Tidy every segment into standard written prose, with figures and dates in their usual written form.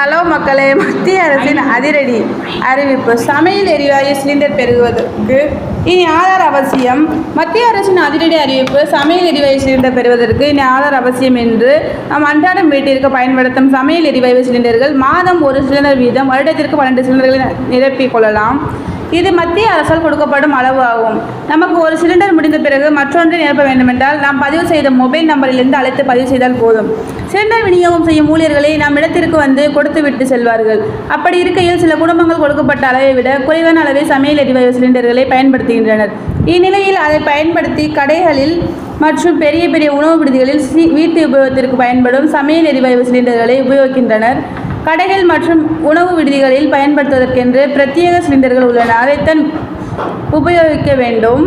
Hello மக்களே, மத்திய அரசின் அதிரடி அறிவிப்பு. சமையல் எரிவாயு சிலிண்டர் பெறுவதற்கு இனி ஆதார் அவசியம். மத்திய அரசின் அதிரடி அறிவிப்பு. சமையல் எரிவாயு சிலிண்டர் பெறுவதற்கு இனி ஆதார் அவசியம் என்று நாம் அன்றாடம் வீட்டிற்கு பயன்படுத்தும் சமையல் எரிவாயு சிலிண்டர்கள் மாதம் ஒரு சிலிண்டர் வீதம் வருடத்திற்கு 12 சிலிண்டர்களை நிரப்பிக் கொள்ளலாம். இது மத்திய அரசால் கொடுக்கப்படும் அளவு ஆகும். நமக்கு ஒரு சிலிண்டர் முடிந்த பிறகு மற்றொன்றை நிரப்ப வேண்டுமென்றால் நாம் பதிவு செய்த மொபைல் நம்பரிலிருந்து அழைத்து பதிவு செய்தால் போதும். சிலிண்டர் விநியோகம் செய்யும் ஊழியர்களை நம் இடத்திற்கு வந்து கொடுத்து விட்டு செல்வார்கள். அப்படி இருக்கையில் சில குடும்பங்கள் கொடுக்கப்பட்ட அளவை விட குறைவான அளவை சமையல் எரிவாயு சிலிண்டர்களை பயன்படுத்துகின்றனர். இந்நிலையில் அதை பயன்படுத்தி கடைகளில் மற்றும் பெரிய பெரிய உணவு விடுதிகளில் வீட்டு உபயோகத்திற்கு பயன்படும் சமையல் எரிவாயு சிலிண்டர்களை உபயோகிக்கின்றனர். கடைகள் மற்றும் உணவு விடுதிகளில் பயன்படுத்துவதற்கென்று பிரத்யேக சிலிண்டர்கள் உள்ளன. அதைத்தான் உபயோகிக்க வேண்டும்.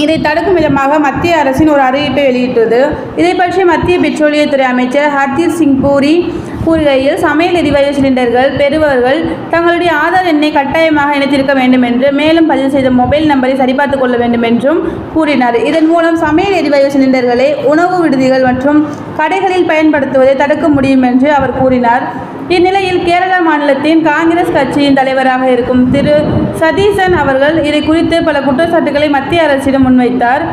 இதை தடுக்கும் விதமாக மத்திய அரசின் ஒரு அறிவிப்பை வெளியிட்டது. இதை பற்றி மத்திய பெட்ரோலியத்துறை அமைச்சர் ஹர்தீப் சிங் பூரி கூறுகையில், சமையல் எரிவாயு சிலிண்டர்கள் பெறுபவர்கள் தங்களுடைய ஆதார் எண்ணை கட்டாயமாக இணைத்திருக்க வேண்டும் என்று, மேலும் பதிவு செய்த மொபைல் நம்பரை சரிபார்த்துக் கொள்ள வேண்டும் என்றும் கூறினார். இதன் மூலம் சமையல் எரிவாயு சிலிண்டர்களை உணவு விடுதிகள் மற்றும் கடைகளில் பயன்படுத்துவதை தடுக்க முடியும் என்று அவர் கூறினார். இந்நிலையில் கேரள மாநிலத்தின் காங்கிரஸ் கட்சியின் தலைவராக இருக்கும் திரு சதீசன் அவர்கள் இதை குறித்து பல குற்றச்சாட்டுகளை மத்திய அரசிடம் முன்வைத்தார்.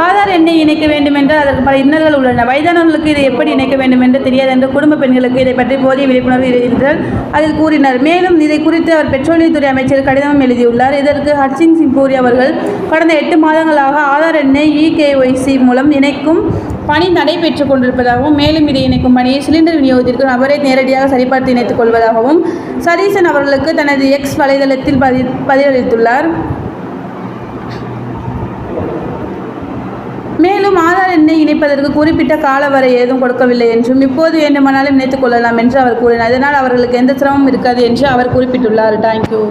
ஆதார் எண்ணை இணைக்க வேண்டும் என்றால் அதற்கு பல இன்னல்கள் உள்ளன. வயதானவர்களுக்கு இதை எப்படி இணைக்க வேண்டும் என்று தெரியாது என்று குடும்ப பெண்களுக்கு இதை பற்றி போதிய விழிப்புணர்வு என்று அதில் கூறினார். மேலும் இதை குறித்து அவர் பெட்ரோலியத்துறை அமைச்சர் கடிதமும் எழுதியுள்ளார். இதற்கு ஹர்தீப் சிங் பூரி அவர்கள் கடந்த 8 மாதங்களாக ஆதார் எண்ணை EKYC மூலம் இணைக்கும் பணி நடைபெற்றுக் கொண்டிருப்பதாகவும், மேலும் இதை இணைக்கும் பணியை சிலிண்டர் விநியோகத்திற்கு அவரை நேரடியாக சரிபார்த்து இணைத்துக் கொள்வதாகவும் சதீசன் அவர்களுக்கு தனது X வலைதளத்தில் பதிலளித்துள்ளார். மேலும் ஆதார் எண்ணை இணைப்பதற்கு குறிப்பிட்ட கால வரை ஏதும் கொடுக்கவில்லை என்றும், இப்போது வேண்டுமானாலும் இணைத்துக் கொள்ளலாம் என்று அவர் கூறினார். இதனால் அவர்களுக்கு எந்த சிரமமும் இருக்காது என்று அவர் குறிப்பிட்டுள்ளார். தேங்க்யூ.